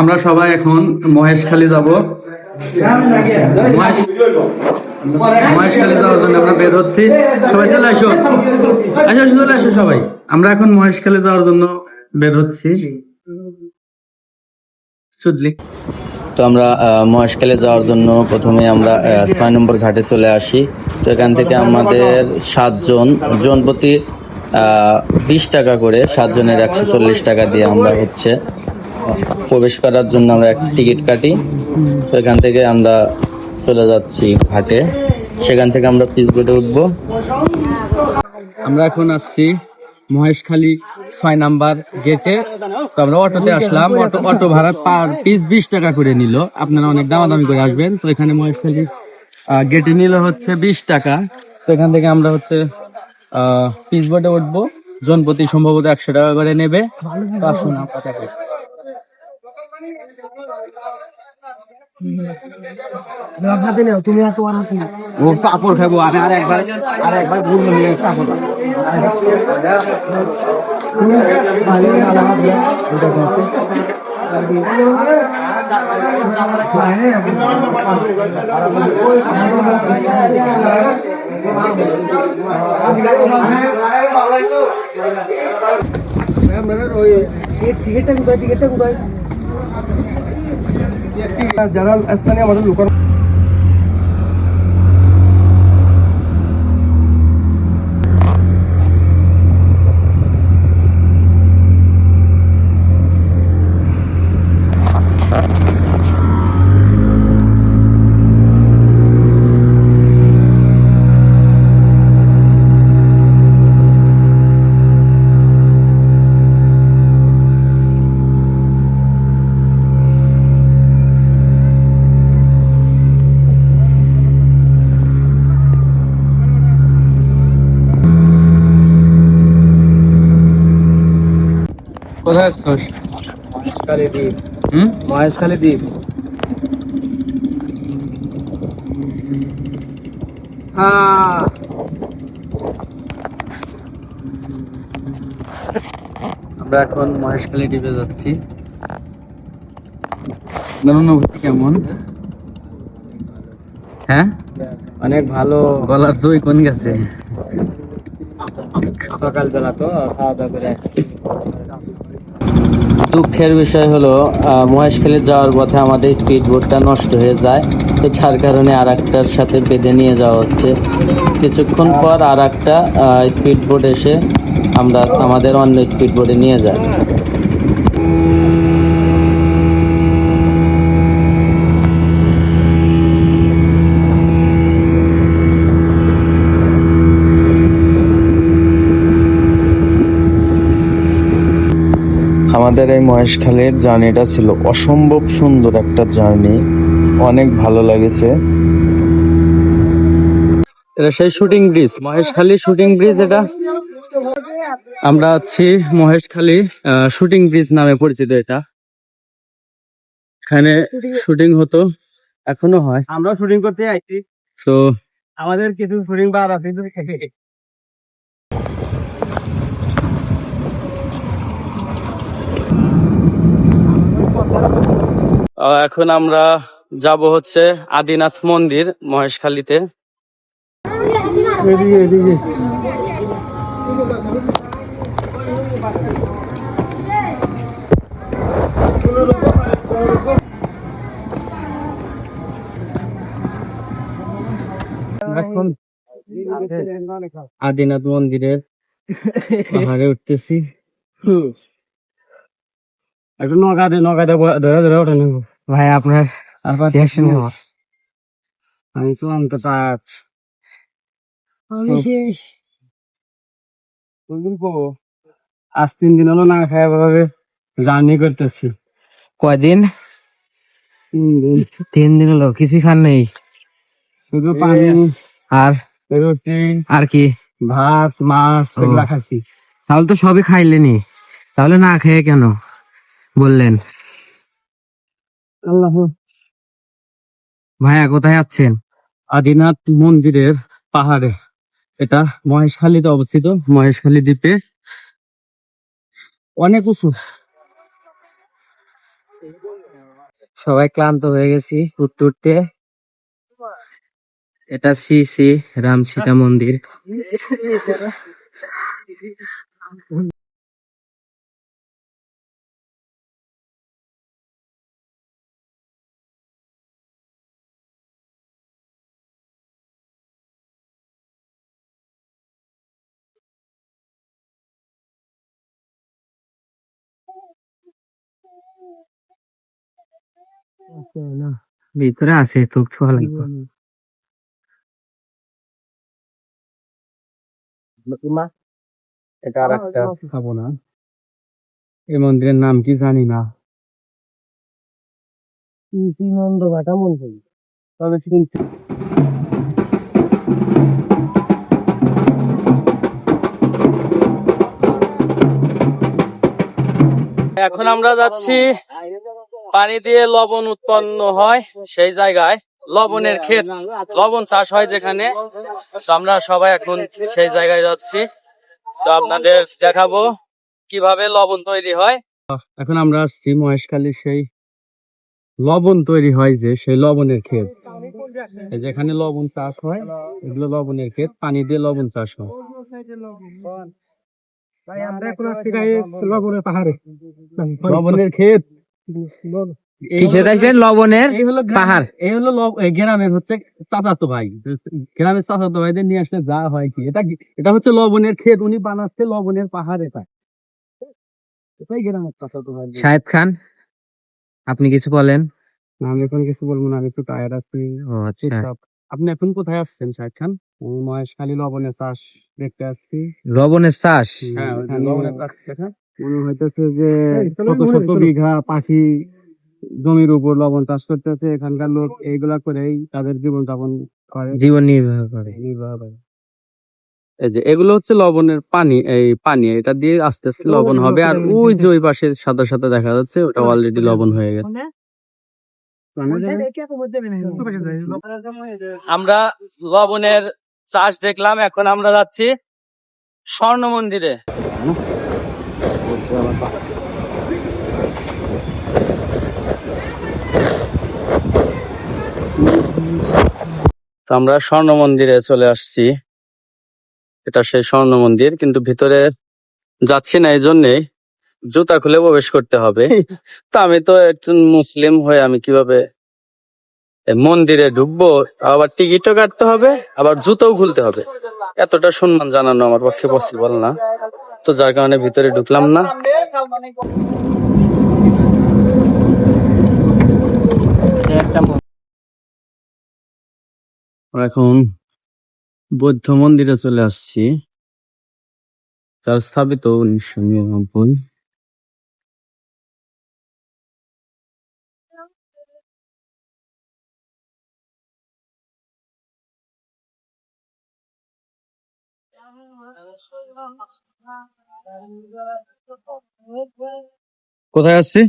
আমরা সবাই এখন মহেশখালী যাব। মহেশখালী যাওয়ার জন্য আমরা বের হচ্ছি। সবাই চলে আসো, চলে আসো সবাই। আমরা এখন মহেশখালী যাওয়ার জন্য বের হচ্ছি। তো আমরা মহেশখালী যাওয়ার জন্য প্রথমে আমরা ৬ নম্বর ঘাটে চলে আসি। তো এখান থেকে আমাদের ৭ জন প্রতি ২০ টাকা করে, ৭ জনের ১৪০ টাকা দিয়ে আমরা হচ্ছে প্রবেশ করার জন্য আমরা একটা টিকিট কাটি। তো এখান থেকে আমরা চলে যাচ্ছি ঘাটে, সেখান থেকে আমরা পিস বোটে উঠবো। আমরা এখন আসছি মহেশখালী ৬ নাম্বার গেটে। তো আমরা অটোতে আসলাম। অটো ভাড়া পার পিস ২০ টাকা করে নিল। আপনারা অনেক দামাদামি করে আসবেন। তো এখানে মহেশখালী গেটে নিল হচ্ছে ২০ টাকা। তো এখান থেকে আমরা হচ্ছে পিস বোটে উঠবো। জনপ্রতি সম্ভবত ১০০ টাকা করে নেবে। হাতে নেও, তুমি আর তোমার হাতে নেও। ও চাপড় খাবো আমি আর একবার ঘুরবো নিয়ে চাপড় টিকিটটা কোথায়? যারা স্থানীয় আমাদের লোকাল কোথায় আসছিস? মহেশখালী দ্বীপ। মহেশখালী দ্বীপ। আমরা এখন মহেশখালী দ্বীপে যাচ্ছি। অনুভূতি কেমন? হ্যাঁ, অনেক ভালো। গলার জয় কোন গেছে? সকালবেলা তো খাওয়া দাওয়া করে আসছি। দুঃখের বিষয় হলো মহেশখালী যাওয়ার পথে আমাদের স্পিড বোটটা নষ্ট হয়ে যায়। তো যার কারণে আর একটার সাথে বেঁধে নিয়ে যাওয়া হচ্ছে। কিছুক্ষণ পর আর একটা স্পিড বোট এসে আমরা আমাদের অন্য স্পিড বোটে নিয়ে যাই। আমাদের এই মহেশখালীর জার্নিটা ছিল অসম্ভব সুন্দর একটা জার্নি, অনেক ভালো লেগেছে। এটা সেই shooting bridge, Maheshkhali shooting bridge. এটা আমরা আছি মহেশখালী শুটিং ব্রিজ নামে পরিচিত। এটা এখানে শুটিং হতো, এখনো হয়। আমরা শুটিং করতে আইছি, তো আমাদের কিছু শুটিং বাদ আছে। এখন আমরা যাব হচ্ছে আদিনাথ মন্দির মহেশখালীতে। এখন আদিনাথ মন্দিরের পাহাড়ে উঠতেছি। একটু নৌকাতে ধরে ধরে ওঠে নেবো ভাই আপনার আমি তো অন্তত আজ 3 দিন হলো না খায় ভাবে জার্নি করতেছি। কয়দিন? 3 দিন। 3 দিন হলো কিছু খান নেই? শুধু পানি আর রুটি আর কি ভাত মাছ এগুলা খাচ্ছি। তাহলে তো সবই খাইলেনি, তাহলে না খেয়ে কেন বললেন? আল্লাহ। ভাইয়া কোথায় যাচ্ছেন? আদিনাথ মন্দিরের পাহাড়ে। এটা মহেশখালীতে অবস্থিত, মহেশখালী দ্বীপে। অনেক উঁচু। সবাই ক্লান্ত হয়ে গেছি উঠতে উঠতে। এটা শ্রী শ্রী রাম সীতা মন্দির। ভিতরে আছে তো ছোঁয়া লাগবে। এটা আর একটা খাবো না। এই মন্দিরের নাম কি জানি না। নন্দ ভাটা মন্দির তবে শুনছি। এখন আমরা যাচ্ছি পানি দিয়ে লবণ উৎপন্ন হয় সেই জায়গায়, লবণের ক্ষেত, লবণ চাষ হয় যেখানে। তো আমরা সবাই এখন সেই জায়গায় যাচ্ছি, তো আপনাদের দেখাবো কিভাবে লবণ তৈরি হয়। এখন আমরা আসছি মহেশখালী সেই লবণ তৈরি হয় যে সেই লবণের ক্ষেত, যেখানে লবণ চাষ হয় এগুলো লবণের ক্ষেত, পানি দিয়ে লবণ চাষ হয়। লবণের ক্ষেত লবণের এই হলো পাহাড়। এই হলো গ্রামের হচ্ছে চাচাতো ভাই, গ্রামের চাচাতো ভাইদের নিয়ে আসলে যা হয় কি, এটা হচ্ছে লবণের ক্ষেত, উনি বানাচ্ছে লবণের পাহাড়। এটাই গ্রামের চাচাতো ভাই। শাহেদ খান, আপনি কিছু বলেন। না, আমি এখন কিছু বলবো না, আমি একটু টায়ার্ড আছি। ও আচ্ছা, আপনি এখন কোথায় আসছেন শাহেদ খান? মহেশখালী লবণের চাষ দেখতে আসছি। লবণের চাষ। হ্যাঁ, লবণের চাষ দেখা মনে হইতেছে যে শত শত বিঘা পাখি জমির উপর লবণ চাষ করতেছে। এখানকার লোক এইগুলা করেই তাদের জীবন যাপন করে, জীবন নির্বাহ করে। এই যে এগুলো হচ্ছে লবণের পানি, এই পানি এটা দিয়ে আস্তে আস্তে লবণ হবে। আর ওই যে ওই পাশে সাদা সাদা দেখা যাচ্ছে, ওটা অলরেডি লবণ হয়ে গেছে। আমরা লবণের চাষ দেখলাম, এখন আমরা যাচ্ছি স্বর্ণ মন্দিরে। তো আমরা স্বর্ণ মন্দিরে চলে আসছি, এটা সেই স্বর্ণ মন্দির, কিন্তু ভিতরে যাচ্ছি না এই জন্যে জুতা খুলে প্রবেশ করতে হবে। তো আমি তো একজন মুসলিম হয়ে আমি কিভাবে মন্দিরে ঢুকবো, আবার টিকিটও কাটতে হবে, আবার জুতোও খুলতে হবে। এতটা সম্মান জানানো আমার পক্ষে পসিবল না, তো যার কারণে ভিতরে ঢুকলাম না। এখন বৌদ্ধ মন্দিরে চলে আসছি, যার স্থাপিত 1999। কোথায় আসছি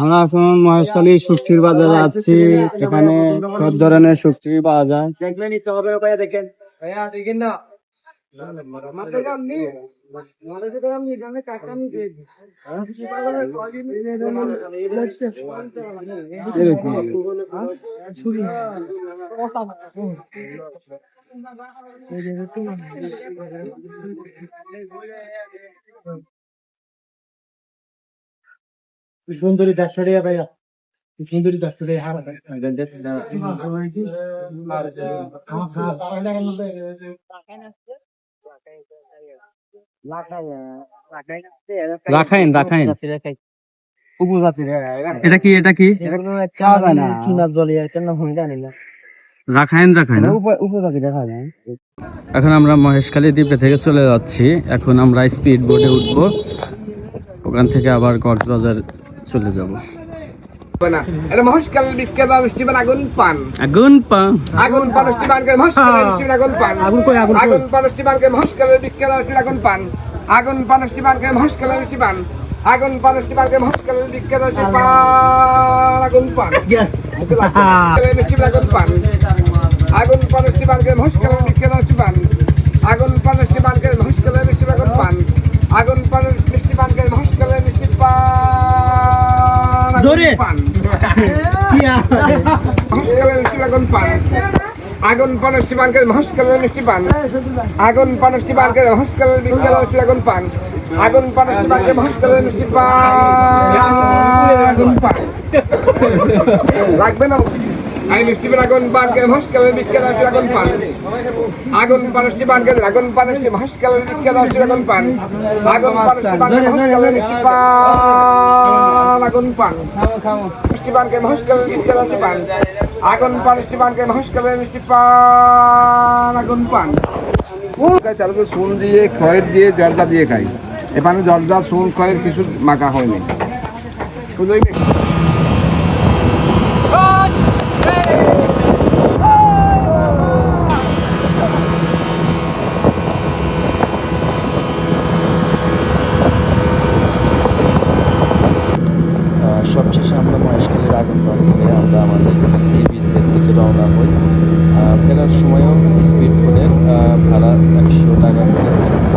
আমরা এখন মহেশখালী শুক্তির বাজারে আছি। এখানে সব ধরনের শুক্তি পাওয়া যায়। সুন্দরী 150 টাকা ভাইয়া, সুন্দরী 150 টাকা হার রাখাইন রাখাইন উপজাতির। এটা কি এটা কি খাওয়া যায় না, রাখাইন রাখাইন উপজাতি দেখা যায়। এখন আমরা মহেশখালী দ্বীপে থেকে চলে যাচ্ছি, এখন আমরা স্পিড বোটে উঠবো, ওখান থেকে আবার কক্সবাজার চলে যাব। মহেশখালী বিখ্যাত মিষ্টি পান আগুন পান, আগুন পান, আগুন পান মিষ্টি পান মহেশখালী মিষ্টি আগুন পান, আগুন পান মিষ্টি পান মহেশখালী বিখ্যাত মিষ্টি আগুন পান, আগুন পান মিষ্টি পান মহেশখালী মিষ্টি পান, আগুন পান মিষ্টি পান মহেশখালী বিখ্যাত মিষ্টি পান, আগুন পান মিষ্টি আগুন পান, আগুন পান মিষ্টি পান মহেশখালী বিখ্যাত মিষ্টি পান, আগুন পান মিষ্টি পান মহেশখালী মিষ্টি আগুন পান, আগুন পান মিষ্টি পান মহেশখালী মিষ্টি পান মহেশখালের মিষ্টি লাগুন পান আগুন পানষ্টি পানকে মহেশখালের মিষ্টি পান আগুন পানষ্টি পানকে মহেশখালের বিখ্যাত মিষ্টি লাগুন পান আগুন পানষ্টি পানকে মহেশখালের মিষ্টি পান আগুন পান লাগবে না আমি মিষ্টি পান আগুন পানকে মহেশখালের বিখ্যাত মিষ্টি লাগুন পান আগুন পানষ্টি পানকে আগুন পানষ্টি মহেশখালের বিখ্যাত মিষ্টি লাগুন পান আগুন পানষ্টি পানকে মহেশখালের মিষ্টি পান আগুন পান মিষ্টি পানকে মহেশখালের বিখ্যাত মিষ্টি পান আগুন পানষ্টি পানকে মহেশখালের মিষ্টি পান আগুন পান চালকে চুন দিয়ে খয়ের দিয়ে জর্দা দিয়ে খাই এখানে জর্দা চুন খয়ের কিছু মাখা হয়নি শুধুই সবশেষে আমরা মহেশখালীর আগুন পান খেয়ে আমরা আমাদের সি বিচের দিকে রওনা হই। ফেরার সময়ও স্পিড বোটের ভাড়া 100 টাকা করে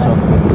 জনপ্রতি